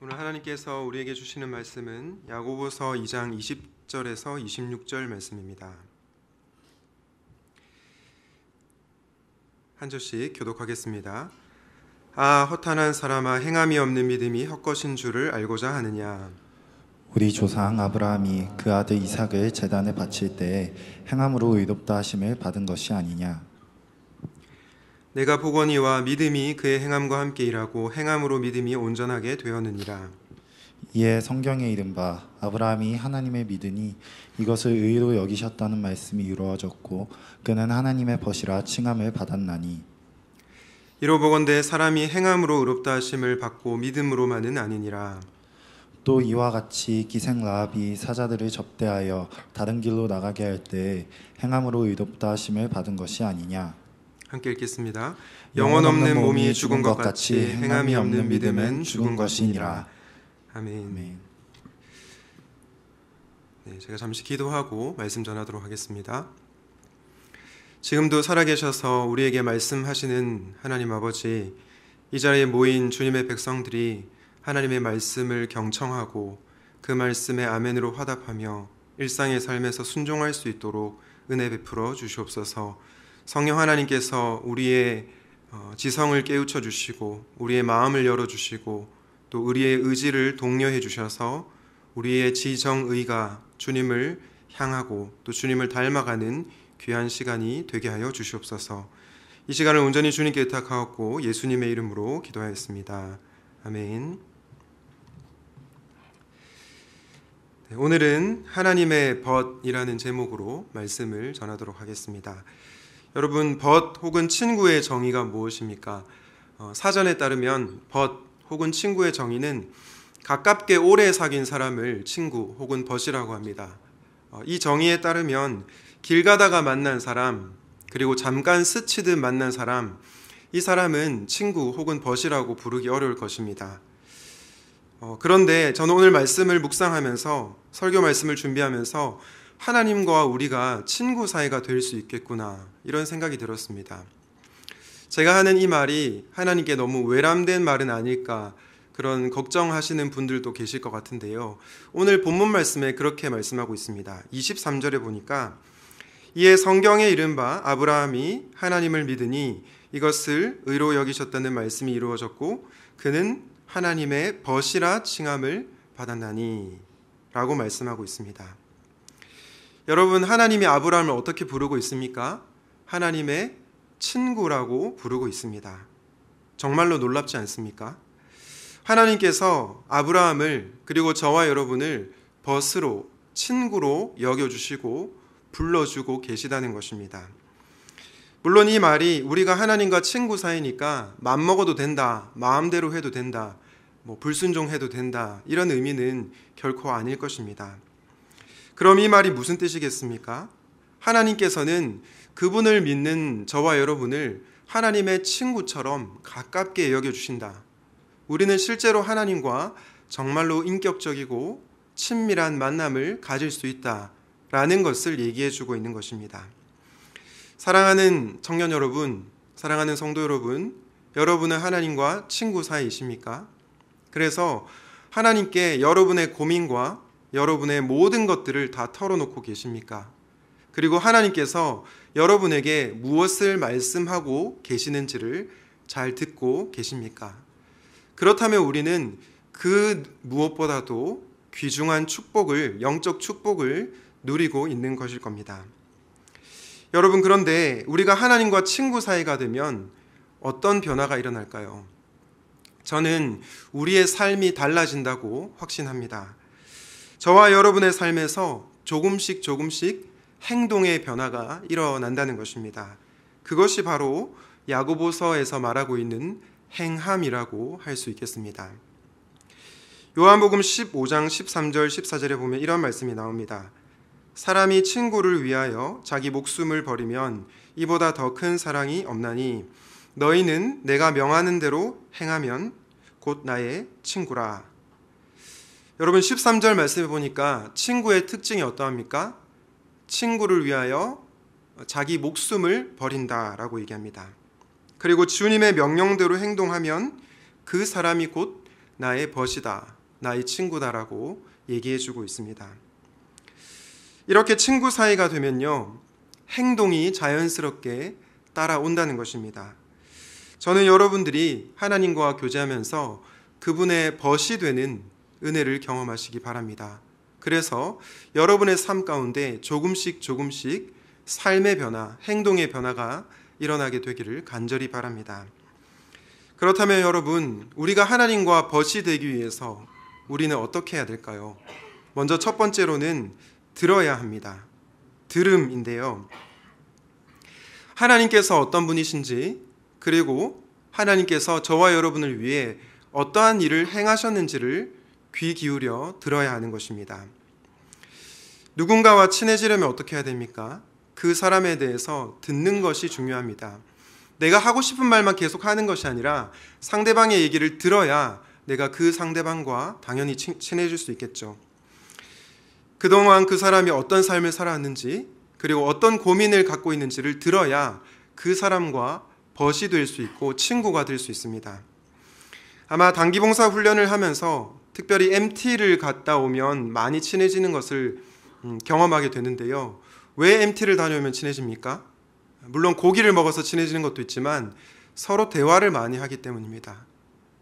오늘 하나님께서 우리에게 주시는 말씀은 야고보서 2장 20절에서 26절 말씀입니다. 한 절씩 교독하겠습니다. 아, 허탄한 사람아, 행함이 없는 믿음이 헛것인 줄을 알고자 하느냐. 우리 조상 아브라함이 그 아들 이삭을 제단에 바칠 때에 행함으로 의롭다 하심을 받은 것이 아니냐. 내가 보거니와 믿음이 그의 행함과 함께 일하고 행함으로 믿음이 온전하게 되었느니라. 이에 성경에 이른 바 아브라함이 하나님을 믿으니 이것을 의로 여기셨다는 말씀이 이루어졌고 그는 하나님의 벗이라 칭함을 받았나니. 이로 보건대 사람이 행함으로 의롭다 하심을 받고 믿음으로만은 아니니라. 또 이와 같이 기생 라합이 사자들을 접대하여 다른 길로 나가게 할 때 행함으로 의롭다 하심을 받은 것이 아니냐. 함께 읽겠습니다. 영혼 없는 몸이 죽은 것 같이 행함이 없는 믿음은 죽은 것이니라. 아멘. 네, 제가 잠시 기도하고 말씀 전하도록 하겠습니다. 지금도 살아계셔서 우리에게 말씀하시는 하나님 아버지, 이 자리에 모인 주님의 백성들이 하나님의 말씀을 경청하고 그 말씀에 아멘으로 화답하며 일상의 삶에서 순종할 수 있도록 은혜 베풀어 주시옵소서. 성령 하나님께서 우리의 지성을 깨우쳐 주시고 우리의 마음을 열어주시고 또 우리의 의지를 독려해 주셔서 우리의 지정의가 주님을 향하고 또 주님을 닮아가는 귀한 시간이 되게 하여 주시옵소서. 이 시간을 온전히 주님께 의탁하옵고 예수님의 이름으로 기도하였습니다. 아멘. 네, 오늘은 하나님의 벗이라는 제목으로 말씀을 전하도록 하겠습니다. 여러분, 벗 혹은 친구의 정의가 무엇입니까? 사전에 따르면 벗 혹은 친구의 정의는 가깝게 오래 사귄 사람을 친구 혹은 벗이라고 합니다. 이 정의에 따르면 길 가다가 만난 사람, 그리고 잠깐 스치듯 만난 사람, 이 사람은 친구 혹은 벗이라고 부르기 어려울 것입니다. 그런데 저는 오늘 말씀을 묵상하면서 설교 말씀을 준비하면서 하나님과 우리가 친구 사이가 될 수 있겠구나, 이런 생각이 들었습니다. 제가 하는 이 말이 하나님께 너무 외람된 말은 아닐까, 그런 걱정하시는 분들도 계실 것 같은데요. 오늘 본문 말씀에 그렇게 말씀하고 있습니다. 23절에 보니까 이에 성경에 이른 바 아브라함이 하나님을 믿으니 이것을 의로 여기셨다는 말씀이 이루어졌고 그는 하나님의 벗이라 칭함을 받았나니 라고 말씀하고 있습니다. 여러분, 하나님이 아브라함을 어떻게 부르고 있습니까? 하나님의 친구라고 부르고 있습니다. 정말로 놀랍지 않습니까? 하나님께서 아브라함을 그리고 저와 여러분을 벗으로, 친구로 여겨주시고 불러주고 계시다는 것입니다. 물론 이 말이 우리가 하나님과 친구 사이니까 맘먹어도 된다, 마음대로 해도 된다, 불순종해도 된다, 이런 의미는 결코 아닐 것입니다. 그럼 이 말이 무슨 뜻이겠습니까? 하나님께서는 그분을 믿는 저와 여러분을 하나님의 친구처럼 가깝게 여겨주신다. 우리는 실제로 하나님과 정말로 인격적이고 친밀한 만남을 가질 수 있다라는 것을 얘기해주고 있는 것입니다. 사랑하는 청년 여러분, 사랑하는 성도 여러분, 여러분은 하나님과 친구 사이이십니까? 그래서 하나님께 여러분의 고민과 여러분의 모든 것들을 다 털어놓고 계십니까? 그리고 하나님께서 여러분에게 무엇을 말씀하고 계시는지를 잘 듣고 계십니까? 그렇다면 우리는 그 무엇보다도 귀중한 축복을, 영적 축복을 누리고 있는 것일 겁니다. 여러분, 그런데 우리가 하나님과 친구 사이가 되면 어떤 변화가 일어날까요? 저는 우리의 삶이 달라진다고 확신합니다. 저와 여러분의 삶에서 조금씩 행동의 변화가 일어난다는 것입니다. 그것이 바로 야고보서에서 말하고 있는 행함이라고 할 수 있겠습니다. 요한복음 15장 13절 14절에 보면 이런 말씀이 나옵니다. 사람이 친구를 위하여 자기 목숨을 버리면 이보다 더 큰 사랑이 없나니 너희는 내가 명하는 대로 행하면 곧 나의 친구라. 여러분, 13절 말씀해 보니까 친구의 특징이 어떠합니까? 친구를 위하여 자기 목숨을 버린다라고 얘기합니다. 그리고 주님의 명령대로 행동하면 그 사람이 곧 나의 벗이다, 나의 친구다라고 얘기해주고 있습니다. 이렇게 친구 사이가 되면요, 행동이 자연스럽게 따라온다는 것입니다. 저는 여러분들이 하나님과 교제하면서 그분의 벗이 되는 은혜를 경험하시기 바랍니다. 그래서 여러분의 삶 가운데 조금씩 삶의 변화, 행동의 변화가 일어나게 되기를 간절히 바랍니다. 그렇다면 여러분, 우리가 하나님과 벗이 되기 위해서 우리는 어떻게 해야 될까요? 먼저 첫 번째로는 들어야 합니다. 들음인데요. 하나님께서 어떤 분이신지, 그리고 하나님께서 저와 여러분을 위해 어떠한 일을 행하셨는지를 귀 기울여 들어야 하는 것입니다. 누군가와 친해지려면 어떻게 해야 됩니까? 그 사람에 대해서 듣는 것이 중요합니다. 내가 하고 싶은 말만 계속 하는 것이 아니라 상대방의 얘기를 들어야 내가 그 상대방과 당연히 친해질 수 있겠죠. 그동안 그 사람이 어떤 삶을 살아왔는지, 그리고 어떤 고민을 갖고 있는지를 들어야 그 사람과 벗이 될 수 있고 친구가 될 수 있습니다. 아마 단기봉사 훈련을 하면서 특별히 MT를 갔다 오면 많이 친해지는 것을 경험하게 되는데요. 왜 MT를 다녀오면 친해집니까? 물론 고기를 먹어서 친해지는 것도 있지만 서로 대화를 많이 하기 때문입니다.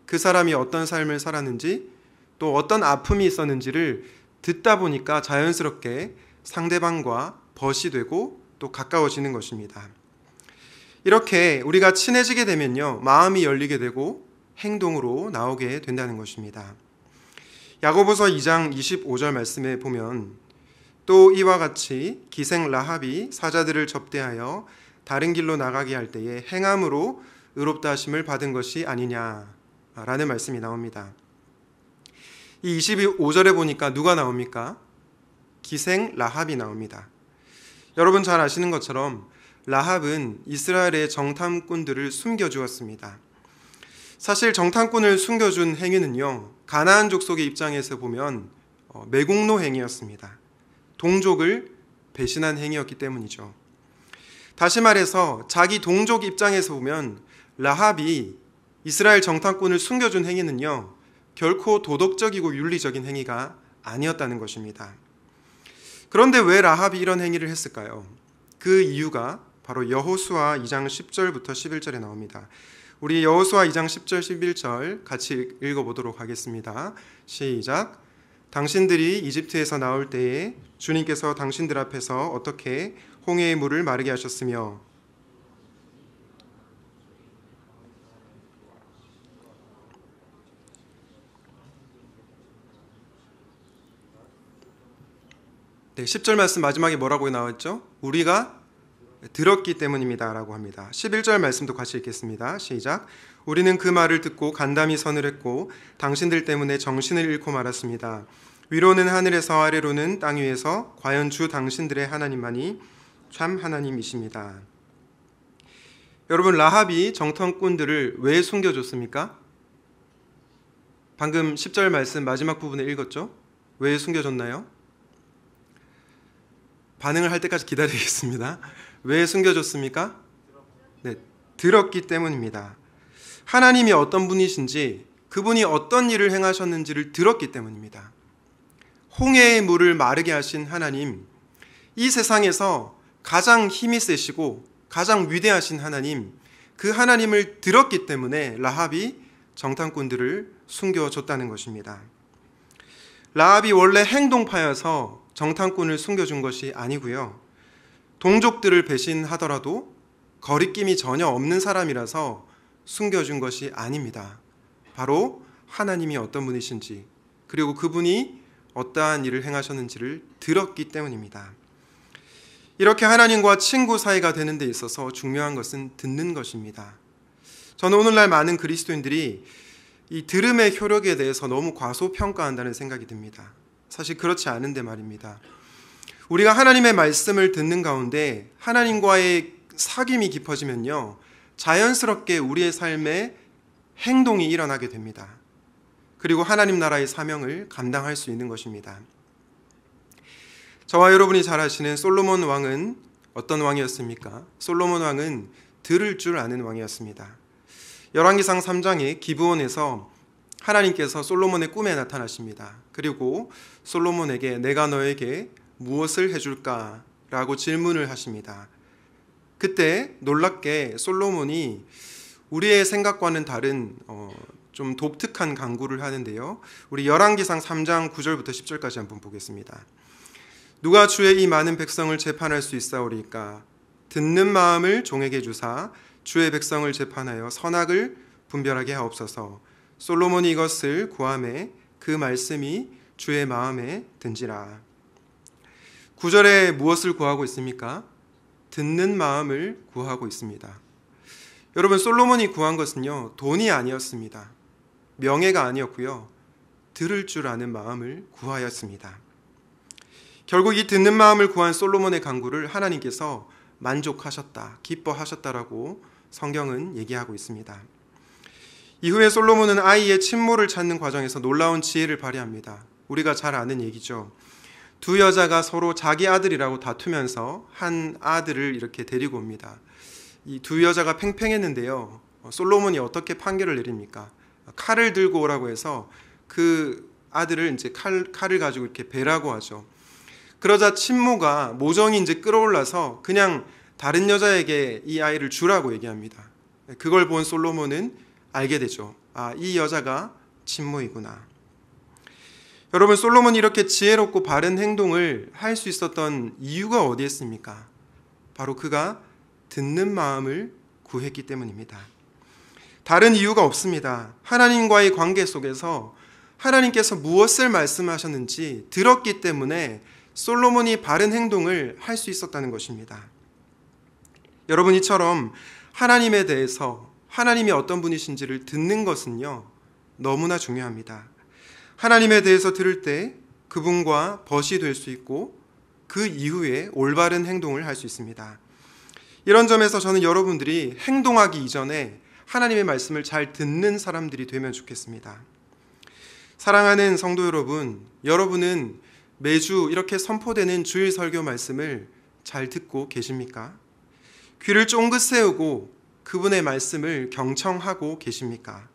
그 사람이 어떤 삶을 살았는지, 또 어떤 아픔이 있었는지를 듣다 보니까 자연스럽게 상대방과 벗이 되고 또 가까워지는 것입니다. 이렇게 우리가 친해지게 되면요, 마음이 열리게 되고 행동으로 나오게 된다는 것입니다. 야고보서 2장 25절 말씀에 보면, 또 이와 같이 기생 라합이 사자들을 접대하여 다른 길로 나가게 할 때에 행함으로 의롭다 하심을 받은 것이 아니냐라는 말씀이 나옵니다. 이 25절에 보니까 누가 나옵니까? 기생 라합이 나옵니다. 여러분 잘 아시는 것처럼 라합은 이스라엘의 정탐꾼들을 숨겨주었습니다. 사실 정탐꾼을 숨겨준 행위는요, 가나안 족속의 입장에서 보면 매국노 행위였습니다. 동족을 배신한 행위였기 때문이죠. 다시 말해서 자기 동족 입장에서 보면 라합이 이스라엘 정탐꾼을 숨겨준 행위는요, 결코 도덕적이고 윤리적인 행위가 아니었다는 것입니다. 그런데 왜 라합이 이런 행위를 했을까요? 그 이유가 바로 여호수아 2장 10절부터 11절에 나옵니다. 우리 여호수아 2장 10절 11절 같이 읽어보도록 하겠습니다. 시작. 당신들이 이집트에서 나올 때에 주님께서 당신들 앞에서 어떻게 홍해의 물을 마르게 하셨으며 네, 10절 말씀 마지막에 뭐라고 나왔죠? 우리가 들었기 때문입니다 라고 합니다. 11절 말씀도 같이 읽겠습니다. 시작. 우리는 그 말을 듣고 간담이 서늘했고 당신들 때문에 정신을 잃고 말았습니다. 위로는 하늘에서 아래로는 땅 위에서 과연 주 당신들의 하나님만이 참 하나님이십니다. 여러분, 라합이 정탐꾼들을 왜 숨겨줬습니까? 방금 10절 말씀 마지막 부분에 읽었죠? 왜 숨겨줬나요? 반응을 할 때까지 기다리겠습니다. 왜 숨겨줬습니까? 네, 들었기 때문입니다. 하나님이 어떤 분이신지, 그분이 어떤 일을 행하셨는지를 들었기 때문입니다. 홍해의 물을 마르게 하신 하나님, 이 세상에서 가장 힘이 세시고 가장 위대하신 하나님, 그 하나님을 들었기 때문에 라합이 정탐꾼들을 숨겨줬다는 것입니다. 라합이 원래 행동파여서 정탐꾼을 숨겨준 것이 아니고요, 동족들을 배신하더라도 거리낌이 전혀 없는 사람이라서 숨겨준 것이 아닙니다. 바로 하나님이 어떤 분이신지, 그리고 그분이 어떠한 일을 행하셨는지를 들었기 때문입니다. 이렇게 하나님과 친구 사이가 되는 데 있어서 중요한 것은 듣는 것입니다. 저는 오늘날 많은 그리스도인들이 이 들음의 효력에 대해서 너무 과소평가한다는 생각이 듭니다. 사실 그렇지 않은데 말입니다. 우리가 하나님의 말씀을 듣는 가운데 하나님과의 사귐이 깊어지면요, 자연스럽게 우리의 삶에 행동이 일어나게 됩니다. 그리고 하나님 나라의 사명을 감당할 수 있는 것입니다. 저와 여러분이 잘 아시는 솔로몬 왕은 어떤 왕이었습니까? 솔로몬 왕은 들을 줄 아는 왕이었습니다. 열왕기상 3장에 기브온에서 하나님께서 솔로몬의 꿈에 나타나십니다. 그리고 솔로몬에게 내가 너에게 무엇을 해줄까? 라고 질문을 하십니다. 그때 놀랍게 솔로몬이 우리의 생각과는 다른 좀 독특한 간구를 하는데요. 우리 열왕기상 3장 9절부터 10절까지 한번 보겠습니다. 누가 주의 이 많은 백성을 재판할 수 있사오리까? 듣는 마음을 종에게 주사 주의 백성을 재판하여 선악을 분별하게 하옵소서. 솔로몬이 이것을 구하매 그 말씀이 주의 마음에 든지라. 9절에 무엇을 구하고 있습니까? 듣는 마음을 구하고 있습니다. 여러분, 솔로몬이 구한 것은요, 돈이 아니었습니다. 명예가 아니었고요, 들을 줄 아는 마음을 구하였습니다. 결국 이 듣는 마음을 구한 솔로몬의 간구를 하나님께서 만족하셨다, 기뻐하셨다라고 성경은 얘기하고 있습니다. 이후에 솔로몬은 아이의 친모를 찾는 과정에서 놀라운 지혜를 발휘합니다. 우리가 잘 아는 얘기죠. 두 여자가 서로 자기 아들이라고 다투면서 한 아들을 이렇게 데리고 옵니다. 이 두 여자가 팽팽했는데요. 솔로몬이 어떻게 판결을 내립니까? 칼을 들고 오라고 해서 그 아들을 이제 칼을 가지고 이렇게 베라고 하죠. 그러자 친모가 모정이 이제 끌어올라서 그냥 다른 여자에게 이 아이를 주라고 얘기합니다. 그걸 본 솔로몬은 알게 되죠. 아, 이 여자가 친모이구나. 여러분, 솔로몬이 이렇게 지혜롭고 바른 행동을 할 수 있었던 이유가 어디에 있습니까? 바로 그가 듣는 마음을 구했기 때문입니다. 다른 이유가 없습니다. 하나님과의 관계 속에서 하나님께서 무엇을 말씀하셨는지 들었기 때문에 솔로몬이 바른 행동을 할 수 있었다는 것입니다. 여러분, 이처럼 하나님에 대해서 하나님이 어떤 분이신지를 듣는 것은요, 너무나 중요합니다. 하나님에 대해서 들을 때 그분과 벗이 될 수 있고 그 이후에 올바른 행동을 할 수 있습니다. 이런 점에서 저는 여러분들이 행동하기 이전에 하나님의 말씀을 잘 듣는 사람들이 되면 좋겠습니다. 사랑하는 성도 여러분, 여러분은 매주 이렇게 선포되는 주일 설교 말씀을 잘 듣고 계십니까? 귀를 쫑긋 세우고 그분의 말씀을 경청하고 계십니까?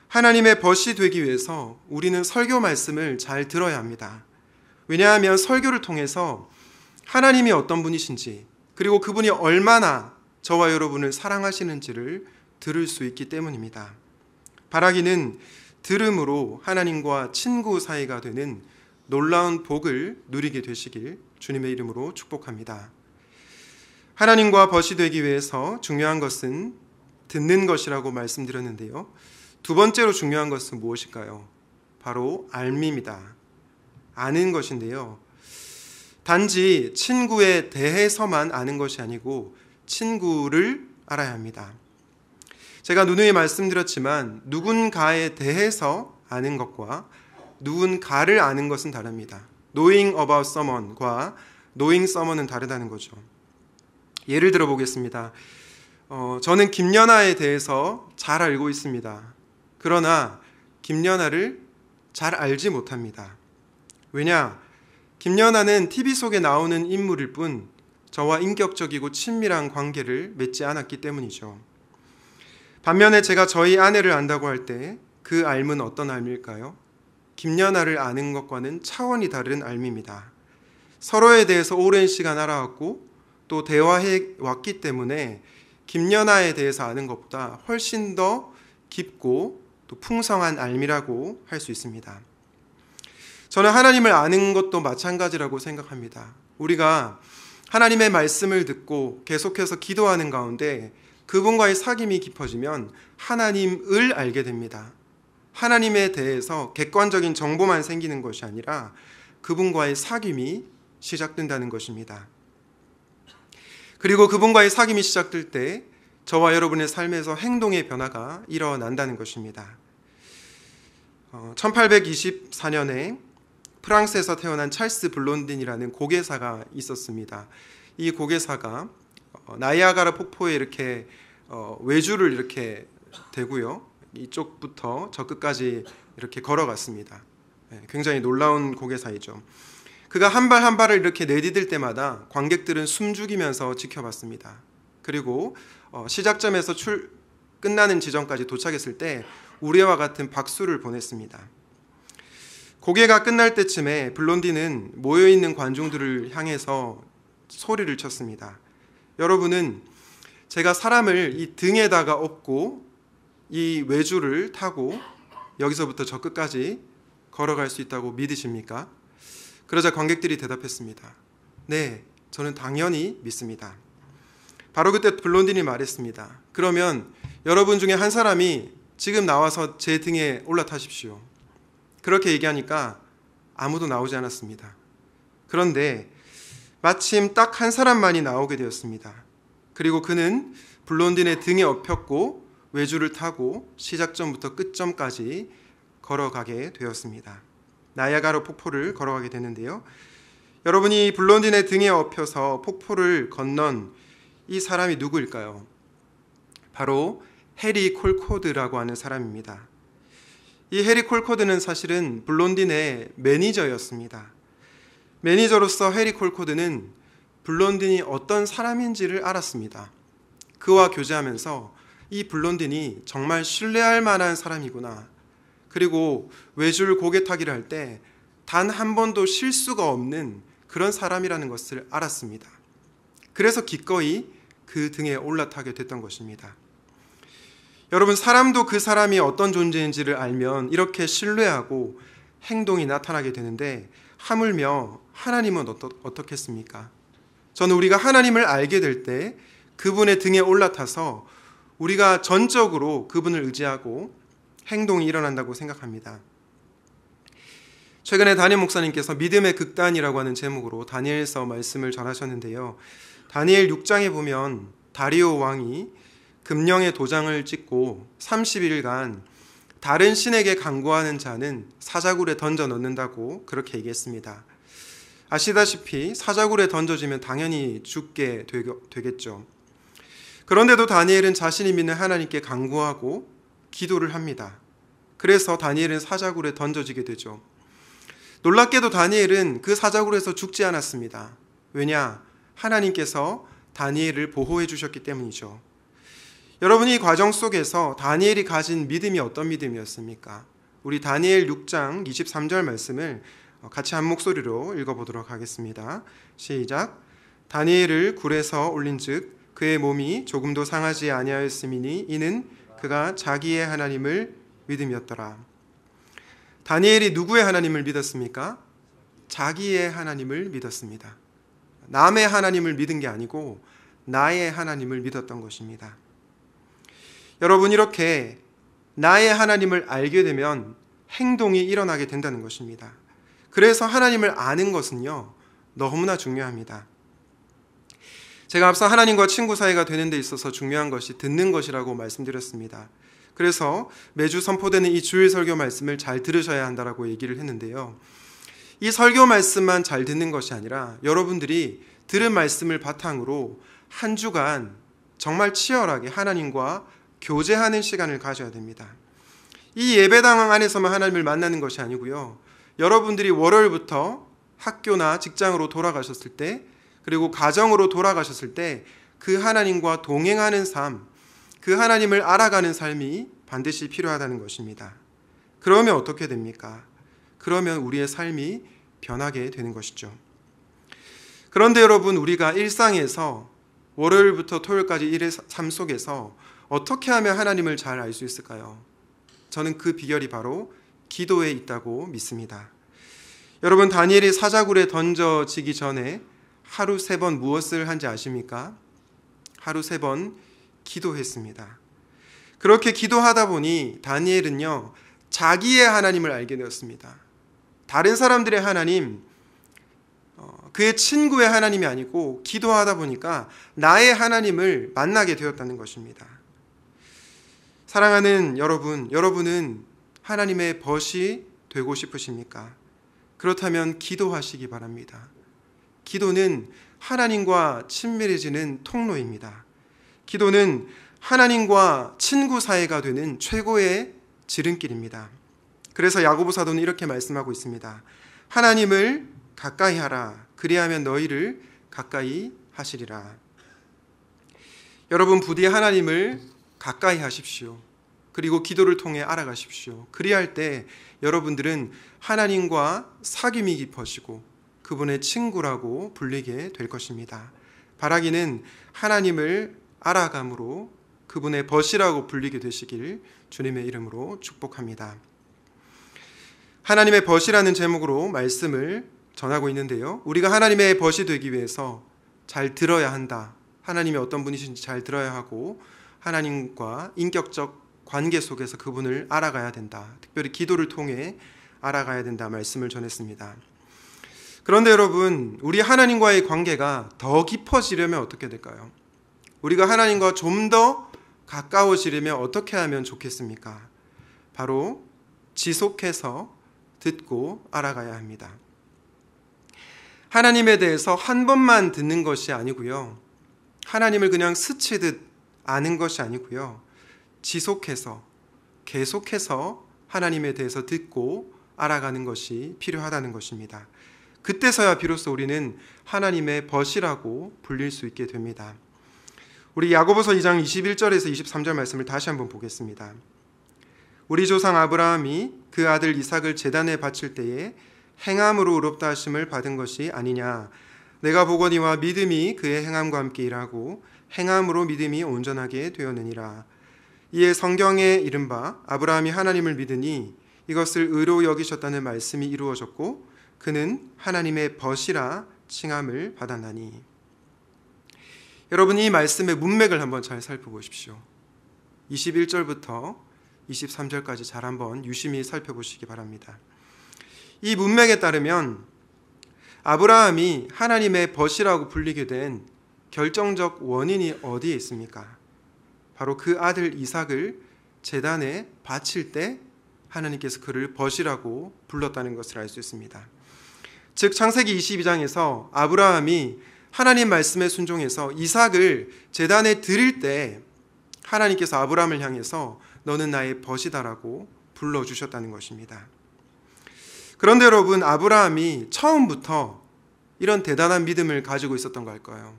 하나님의 벗이 되기 위해서 우리는 설교 말씀을 잘 들어야 합니다. 왜냐하면 설교를 통해서 하나님이 어떤 분이신지, 그리고 그분이 얼마나 저와 여러분을 사랑하시는지를 들을 수 있기 때문입니다. 바라기는 들음으로 하나님과 친구 사이가 되는 놀라운 복을 누리게 되시길 주님의 이름으로 축복합니다. 하나님과 벗이 되기 위해서 중요한 것은 듣는 것이라고 말씀드렸는데요. 두 번째로 중요한 것은 무엇일까요? 바로 알미입니다. 아는 것인데요. 단지 친구에 대해서만 아는 것이 아니고 친구를 알아야 합니다. 제가 누누이 말씀드렸지만 누군가에 대해서 아는 것과 누군가를 아는 것은 다릅니다. Knowing about someone과 knowing someone은 다르다는 거죠. 예를 들어 보겠습니다. 저는 김연아에 대해서 잘 알고 있습니다. 그러나 김연아를 잘 알지 못합니다. 왜냐? 김연아는 TV 속에 나오는 인물일 뿐 저와 인격적이고 친밀한 관계를 맺지 않았기 때문이죠. 반면에 제가 저희 아내를 안다고 할 때 그 알은 어떤 알미일까요? 김연아를 아는 것과는 차원이 다른 알미입니다. 서로에 대해서 오랜 시간 알아왔고 또 대화해 왔기 때문에 김연아에 대해서 아는 것보다 훨씬 더 깊고 또 풍성한 알미라고 할 수 있습니다. 저는 하나님을 아는 것도 마찬가지라고 생각합니다. 우리가 하나님의 말씀을 듣고 계속해서 기도하는 가운데 그분과의 사귐이 깊어지면 하나님을 알게 됩니다. 하나님에 대해서 객관적인 정보만 생기는 것이 아니라 그분과의 사귐이 시작된다는 것입니다. 그리고 그분과의 사귐이 시작될 때 저와 여러분의 삶에서 행동의 변화가 일어난다는 것입니다. 1824년에 프랑스에서 태어난 찰스 블론딘이라는 고개사가 있었습니다. 이 고개사가 나이아가라 폭포에 이렇게 외주를 이렇게 대고요. 이쪽부터 저 끝까지 이렇게 걸어갔습니다. 굉장히 놀라운 고개사이죠. 그가 한 발 한 발을 이렇게 내디딜 때마다 관객들은 숨죽이면서 지켜봤습니다. 그리고 시작점에서 끝나는 지점까지 도착했을 때 우레와 같은 박수를 보냈습니다. 고개가 끝날 때쯤에 블론디는 모여있는 관중들을 향해서 소리를 쳤습니다. 여러분은 제가 사람을 이 등에다가 업고 이 외줄을 타고 여기서부터 저 끝까지 걸어갈 수 있다고 믿으십니까? 그러자 관객들이 대답했습니다. 네, 저는 당연히 믿습니다. 바로 그때 블론딘이 말했습니다. 그러면 여러분 중에 한 사람이 지금 나와서 제 등에 올라타십시오. 그렇게 얘기하니까 아무도 나오지 않았습니다. 그런데 마침 딱 한 사람만이 나오게 되었습니다. 그리고 그는 블론딘의 등에 업혔고 외줄을 타고 시작점부터 끝점까지 걸어가게 되었습니다. 나이아가라 폭포를 걸어가게 되는데요. 여러분이 블론딘의 등에 업혀서 폭포를 건넌 이 사람이 누구일까요? 바로 해리 콜코드라고 하는 사람입니다. 이 해리 콜코드는 사실은 블론딘의 매니저였습니다. 매니저로서 해리 콜코드는 블론딘이 어떤 사람인지를 알았습니다. 그와 교제하면서 이 블론딘이 정말 신뢰할 만한 사람이구나. 그리고 외줄 고개 타기를 할 때 단 한 번도 실수가 없는 그런 사람이라는 것을 알았습니다. 그래서 기꺼이 그 등에 올라타게 됐던 것입니다. 여러분, 사람도 그 사람이 어떤 존재인지를 알면 이렇게 신뢰하고 행동이 나타나게 되는데 하물며 하나님은 어떻겠습니까? 저는 우리가 하나님을 알게 될 때 그분의 등에 올라타서 우리가 전적으로 그분을 의지하고 행동이 일어난다고 생각합니다. 최근에 다니엘 목사님께서 믿음의 극단이라고 하는 제목으로 다니엘서 말씀을 전하셨는데요. 다니엘 6장에 보면 다리오 왕이 금령의 도장을 찍고 30일간 다른 신에게 간구하는 자는 사자굴에 던져 넣는다고 그렇게 얘기했습니다. 아시다시피 사자굴에 던져지면 당연히 죽게 되겠죠. 그런데도 다니엘은 자신이 믿는 하나님께 간구하고 기도를 합니다. 그래서 다니엘은 사자굴에 던져지게 되죠. 놀랍게도 다니엘은 그 사자굴에서 죽지 않았습니다. 왜냐? 하나님께서 다니엘을 보호해 주셨기 때문이죠. 여러분, 이 과정 속에서 다니엘이 가진 믿음이 어떤 믿음이었습니까? 우리 다니엘 6장 23절 말씀을 같이 한 목소리로 읽어보도록 하겠습니다. 시작. 다니엘을 굴에서 올린즉 그의 몸이 조금도 상하지 아니하였음이니 이는 그가 자기의 하나님을 믿음이었더라. 다니엘이 누구의 하나님을 믿었습니까? 자기의 하나님을 믿었습니다. 남의 하나님을 믿은 게 아니고 나의 하나님을 믿었던 것입니다. 여러분, 이렇게 나의 하나님을 알게 되면 행동이 일어나게 된다는 것입니다. 그래서 하나님을 아는 것은요, 너무나 중요합니다. 제가 앞서 하나님과 친구 사이가 되는 데 있어서 중요한 것이 듣는 것이라고 말씀드렸습니다. 그래서 매주 선포되는 이 주일 설교 말씀을 잘 들으셔야 한다라고 얘기를 했는데요. 이 설교 말씀만 잘 듣는 것이 아니라 여러분들이 들은 말씀을 바탕으로 한 주간 정말 치열하게 하나님과 교제하는 시간을 가져야 됩니다. 이 예배당 안에서만 하나님을 만나는 것이 아니고요. 여러분들이 월요일부터 학교나 직장으로 돌아가셨을 때, 그리고 가정으로 돌아가셨을 때 그 하나님과 동행하는 삶, 그 하나님을 알아가는 삶이 반드시 필요하다는 것입니다. 그러면 어떻게 됩니까? 그러면 우리의 삶이 변하게 되는 것이죠. 그런데 여러분, 우리가 일상에서 월요일부터 토요일까지 일의 삶 속에서 어떻게 하면 하나님을 잘 알 수 있을까요? 저는 그 비결이 바로 기도에 있다고 믿습니다. 여러분, 다니엘이 사자굴에 던져지기 전에 하루 3번 무엇을 한지 아십니까? 하루 3번 기도했습니다. 그렇게 기도하다 보니 다니엘은요, 자기의 하나님을 알게 되었습니다. 다른 사람들의 하나님, 그의 친구의 하나님이 아니고 기도하다 보니까 나의 하나님을 만나게 되었다는 것입니다. 사랑하는 여러분, 여러분은 하나님의 벗이 되고 싶으십니까? 그렇다면 기도하시기 바랍니다. 기도는 하나님과 친밀해지는 통로입니다. 기도는 하나님과 친구 사이가 되는 최고의 지름길입니다. 그래서 야고보 사도는 이렇게 말씀하고 있습니다. 하나님을 가까이 하라. 그리하면 너희를 가까이 하시리라. 여러분, 부디 하나님을 가까이 하십시오. 그리고 기도를 통해 알아가십시오. 그리할 때 여러분들은 하나님과 사귐이 깊어지고 그분의 친구라고 불리게 될 것입니다. 바라기는 하나님을 알아감으로 그분의 벗이라고 불리게 되시길 주님의 이름으로 축복합니다. 하나님의 벗이라는 제목으로 말씀을 전하고 있는데요. 우리가 하나님의 벗이 되기 위해서 잘 들어야 한다. 하나님이 어떤 분이신지 잘 들어야 하고 하나님과 인격적 관계 속에서 그분을 알아가야 된다. 특별히 기도를 통해 알아가야 된다 말씀을 전했습니다. 그런데 여러분, 우리 하나님과의 관계가 더 깊어지려면 어떻게 될까요? 우리가 하나님과 좀 더 가까워지려면 어떻게 하면 좋겠습니까? 바로 지속해서 듣고 알아가야 합니다. 하나님에 대해서 한 번만 듣는 것이 아니고요. 하나님을 그냥 스치듯 아는 것이 아니고요. 지속해서 계속해서 하나님에 대해서 듣고 알아가는 것이 필요하다는 것입니다. 그때서야 비로소 우리는 하나님의 벗이라고 불릴 수 있게 됩니다. 우리 야고보서 2장 21절에서 23절 말씀을 다시 한번 보겠습니다. 우리 조상 아브라함이 그 아들 이삭을 제단에 바칠 때에 행함으로 의롭다 하심을 받은 것이 아니냐. 내가 보거니와 믿음이 그의 행함과 함께 일하고 행함으로 믿음이 온전하게 되었느니라. 이에 성경에 이른바 아브라함이 하나님을 믿으니 이것을 의로 여기셨다는 말씀이 이루어졌고 그는 하나님의 벗이라 칭함을 받았나니. 여러분, 이 말씀의 문맥을 한번 잘 살펴보십시오. 21절부터 23절까지 잘 한번 유심히 살펴보시기 바랍니다. 이 문맥에 따르면 아브라함이 하나님의 벗이라고 불리게 된 결정적 원인이 어디에 있습니까? 바로 그 아들 이삭을 제단에 바칠 때 하나님께서 그를 벗이라고 불렀다는 것을 알 수 있습니다. 즉 창세기 22장에서 아브라함이 하나님 말씀에 순종해서 이삭을 제단에 드릴 때 하나님께서 아브라함을 향해서 너는 나의 벗이다라고 불러주셨다는 것입니다. 그런데 여러분, 아브라함이 처음부터 이런 대단한 믿음을 가지고 있었던 걸까요?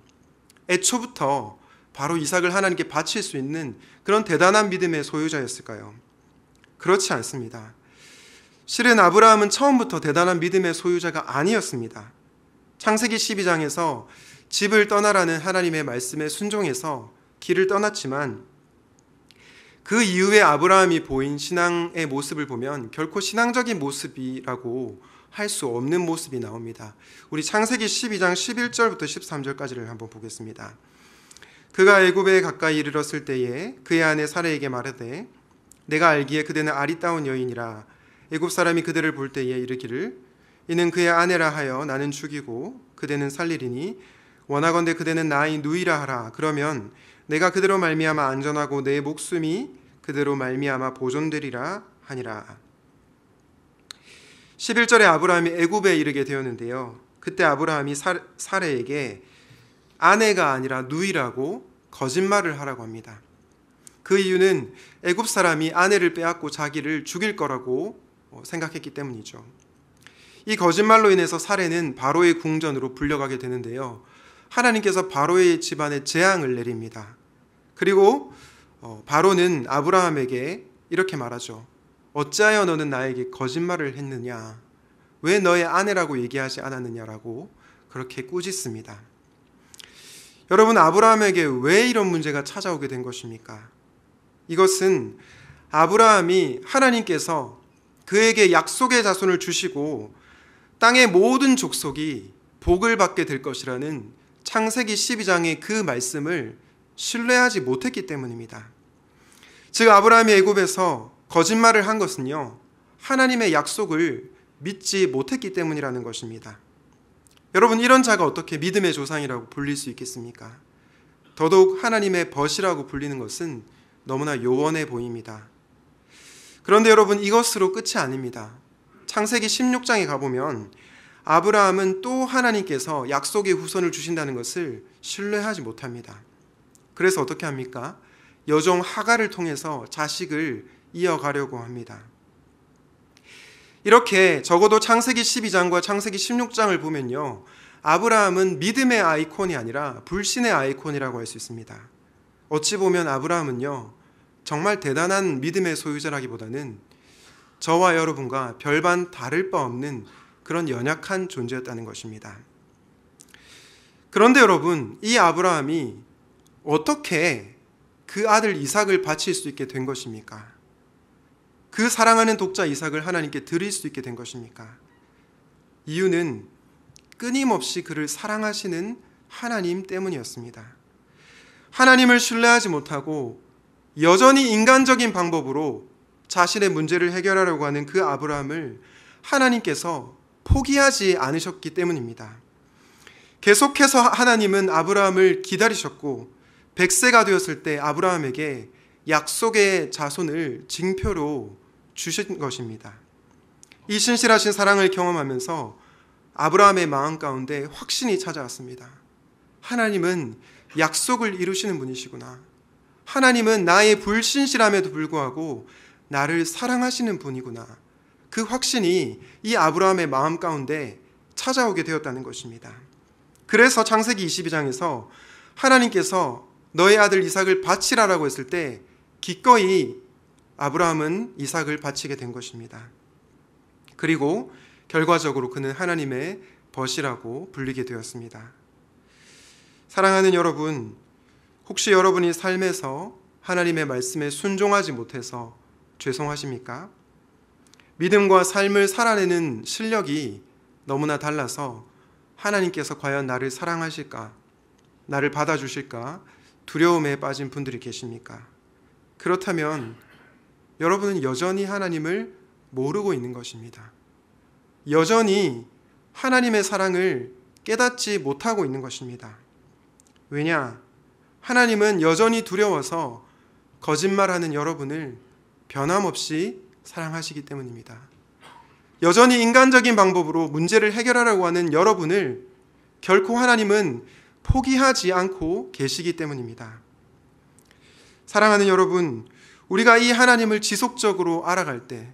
애초부터 바로 이삭을 하나님께 바칠 수 있는 그런 대단한 믿음의 소유자였을까요? 그렇지 않습니다. 실은 아브라함은 처음부터 대단한 믿음의 소유자가 아니었습니다. 창세기 12장에서 집을 떠나라는 하나님의 말씀에 순종해서 길을 떠났지만 그 이후에 아브라함이 보인 신앙의 모습을 보면 결코 신앙적인 모습이라고 할 수 없는 모습이 나옵니다. 우리 창세기 12장 11절부터 13절까지를 한번 보겠습니다. 그가 애굽에 가까이 이르렀을 때에 그의 아내 사레에게 말하되 내가 알기에 그대는 아리따운 여인이라. 애굽 사람이 그대를 볼 때에 이르기를 이는 그의 아내라 하여 나는 죽이고 그대는 살리리니 원하건대 그대는 나의 누이라 하라. 그러면 내가 그대로 말미암아 안전하고 내 목숨이 그대로 말미암아 보존되리라 하니라. 11절에 아브라함이 애굽에 이르게 되었는데요. 그때 아브라함이 사레에게 아내가 아니라 누이라고 거짓말을 하라고 합니다. 그 이유는 애굽 사람이 아내를 빼앗고 자기를 죽일 거라고 생각했기 때문이죠. 이 거짓말로 인해서 사레는 바로의 궁전으로 불려가게 되는데요. 하나님께서 바로의 집안에 재앙을 내립니다. 그리고 바로는 아브라함에게 이렇게 말하죠. 어찌하여 너는 나에게 거짓말을 했느냐? 왜 너의 아내라고 얘기하지 않았느냐라고 그렇게 꾸짖습니다. 여러분, 아브라함에게 왜 이런 문제가 찾아오게 된 것입니까? 이것은 아브라함이 하나님께서 그에게 약속의 자손을 주시고 땅의 모든 족속이 복을 받게 될 것이라는 창세기 12장의 그 말씀을 신뢰하지 못했기 때문입니다. 즉 아브라함이 애굽에서 거짓말을 한 것은요, 하나님의 약속을 믿지 못했기 때문이라는 것입니다. 여러분, 이런 자가 어떻게 믿음의 조상이라고 불릴 수 있겠습니까? 더더욱 하나님의 벗이라고 불리는 것은 너무나 요원해 보입니다. 그런데 여러분, 이것으로 끝이 아닙니다. 창세기 16장에 가보면 아브라함은 또 하나님께서 약속의 후손을 주신다는 것을 신뢰하지 못합니다. 그래서 어떻게 합니까? 여종 하갈을 통해서 자식을 이어가려고 합니다. 이렇게 적어도 창세기 12장과 창세기 16장을 보면요, 아브라함은 믿음의 아이콘이 아니라 불신의 아이콘이라고 할 수 있습니다. 어찌 보면 아브라함은요, 정말 대단한 믿음의 소유자라기보다는 저와 여러분과 별반 다를 바 없는 그런 연약한 존재였다는 것입니다. 그런데 여러분, 이 아브라함이 어떻게 그 아들 이삭을 바칠 수 있게 된 것입니까? 그 사랑하는 독자 이삭을 하나님께 드릴 수 있게 된 것입니까? 이유는 끊임없이 그를 사랑하시는 하나님 때문이었습니다. 하나님을 신뢰하지 못하고 여전히 인간적인 방법으로 자신의 문제를 해결하려고 하는 그 아브라함을 하나님께서 포기하지 않으셨기 때문입니다. 계속해서 하나님은 아브라함을 기다리셨고 100세가 되었을 때 아브라함에게 약속의 자손을 징표로 주신 것입니다. 이 신실하신 사랑을 경험하면서 아브라함의 마음 가운데 확신이 찾아왔습니다. 하나님은 약속을 이루시는 분이시구나. 하나님은 나의 불신실함에도 불구하고 나를 사랑하시는 분이구나. 그 확신이 이 아브라함의 마음 가운데 찾아오게 되었다는 것입니다. 그래서 창세기 22장에서 하나님께서 너의 아들 이삭을 바치라라고 했을 때 기꺼이 아브라함은 이삭을 바치게 된 것입니다. 그리고 결과적으로 그는 하나님의 벗이라고 불리게 되었습니다. 사랑하는 여러분, 혹시 여러분이 삶에서 하나님의 말씀에 순종하지 못해서 죄송하십니까? 믿음과 삶을 살아내는 실력이 너무나 달라서 하나님께서 과연 나를 사랑하실까? 나를 받아주실까? 두려움에 빠진 분들이 계십니까? 그렇다면 여러분은 여전히 하나님을 모르고 있는 것입니다. 여전히 하나님의 사랑을 깨닫지 못하고 있는 것입니다. 왜냐? 하나님은 여전히 두려워서 거짓말하는 여러분을 변함없이 사랑하시기 때문입니다. 여전히 인간적인 방법으로 문제를 해결하려고 하는 여러분을 결코 하나님은 포기하지 않고 계시기 때문입니다. 사랑하는 여러분, 우리가 이 하나님을 지속적으로 알아갈 때,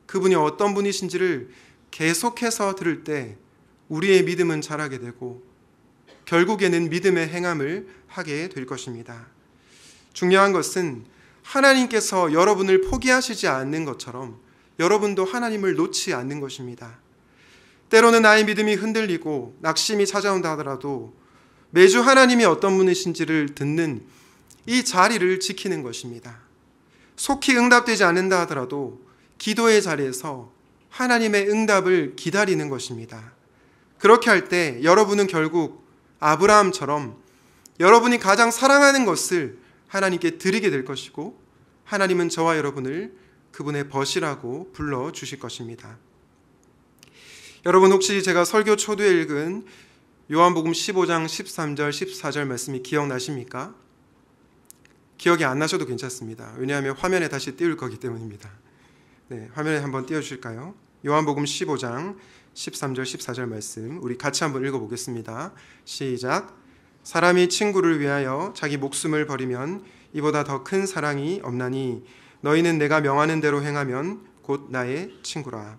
그분이 어떤 분이신지를 계속해서 들을 때 우리의 믿음은 자라게 되고 결국에는 믿음의 행함을 하게 될 것입니다. 중요한 것은 하나님께서 여러분을 포기하시지 않는 것처럼 여러분도 하나님을 놓지 않는 것입니다. 때로는 나의 믿음이 흔들리고 낙심이 찾아온다 하더라도 매주 하나님이 어떤 분이신지를 듣는 이 자리를 지키는 것입니다. 속히 응답되지 않는다 하더라도 기도의 자리에서 하나님의 응답을 기다리는 것입니다. 그렇게 할 때 여러분은 결국 아브라함처럼 여러분이 가장 사랑하는 것을 하나님께 드리게 될 것이고 하나님은 저와 여러분을 그분의 벗이라고 불러주실 것입니다. 여러분, 혹시 제가 설교 초두에 읽은 요한복음 15장 13절 14절 말씀이 기억나십니까? 기억이 안 나셔도 괜찮습니다. 왜냐하면 화면에 다시 띄울 거기 때문입니다. 네, 화면에 한번 띄워주실까요? 요한복음 15장 13절 14절 말씀 우리 같이 한번 읽어보겠습니다. 시작. 사람이 친구를 위하여 자기 목숨을 버리면 이보다 더 큰 사랑이 없나니 너희는 내가 명하는 대로 행하면 곧 나의 친구라.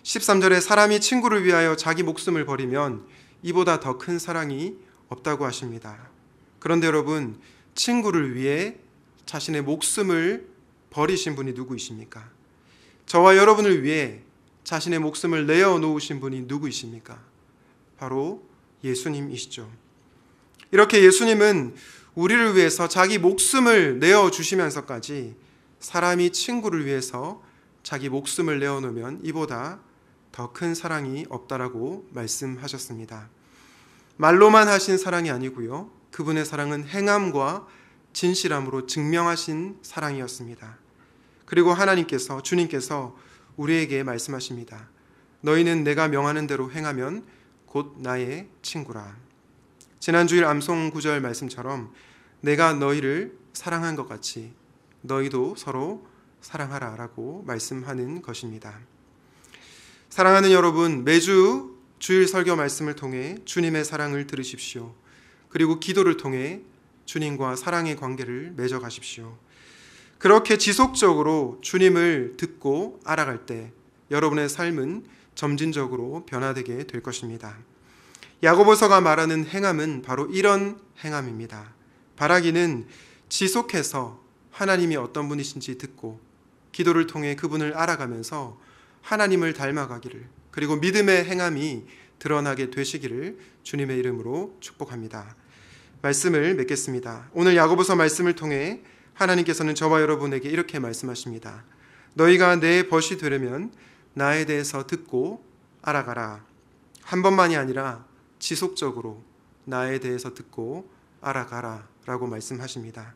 13절에 사람이 친구를 위하여 자기 목숨을 버리면 이보다 더 큰 사랑이 없다고 하십니다. 그런데 여러분, 친구를 위해 자신의 목숨을 버리신 분이 누구이십니까? 저와 여러분을 위해 자신의 목숨을 내어놓으신 분이 누구이십니까? 바로 예수님이시죠. 이렇게 예수님은 우리를 위해서 자기 목숨을 내어주시면서까지 사람이 친구를 위해서 자기 목숨을 내어놓으면 이보다 더 큰 사랑이 없다라고 말씀하셨습니다. 말로만 하신 사랑이 아니고요. 그분의 사랑은 행함과 진실함으로 증명하신 사랑이었습니다. 그리고 하나님께서, 주님께서 우리에게 말씀하십니다. 너희는 내가 명하는 대로 행하면 곧 나의 친구라. 지난주일 암송 구절 말씀처럼 내가 너희를 사랑한 것 같이 너희도 서로 사랑하라 라고 말씀하는 것입니다. 사랑하는 여러분, 매주 주일 설교 말씀을 통해 주님의 사랑을 들으십시오. 그리고 기도를 통해 주님과 사랑의 관계를 맺어 가십시오. 그렇게 지속적으로 주님을 듣고 알아갈 때 여러분의 삶은 점진적으로 변화되게 될 것입니다. 야고보서가 말하는 행함은 바로 이런 행함입니다. 바라기는 지속해서 하나님이 어떤 분이신지 듣고 기도를 통해 그분을 알아가면서 하나님을 닮아가기를, 그리고 믿음의 행함이 드러나게 되시기를 주님의 이름으로 축복합니다. 말씀을 맺겠습니다. 오늘 야고보서 말씀을 통해 하나님께서는 저와 여러분에게 이렇게 말씀하십니다. 너희가 내 벗이 되려면 나에 대해서 듣고 알아가라. 한 번만이 아니라 지속적으로 나에 대해서 듣고 알아가라 라고 말씀하십니다.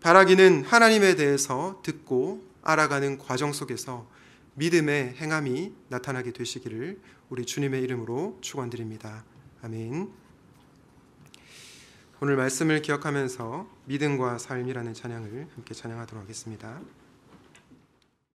바라기는 하나님에 대해서 듣고 알아가는 과정 속에서 믿음의 행함이 나타나게 되시기를 우리 주님의 이름으로 축원드립니다. 아멘. 오늘 말씀을 기억하면서 믿음과 삶이라는 찬양을 함께 찬양하도록 하겠습니다.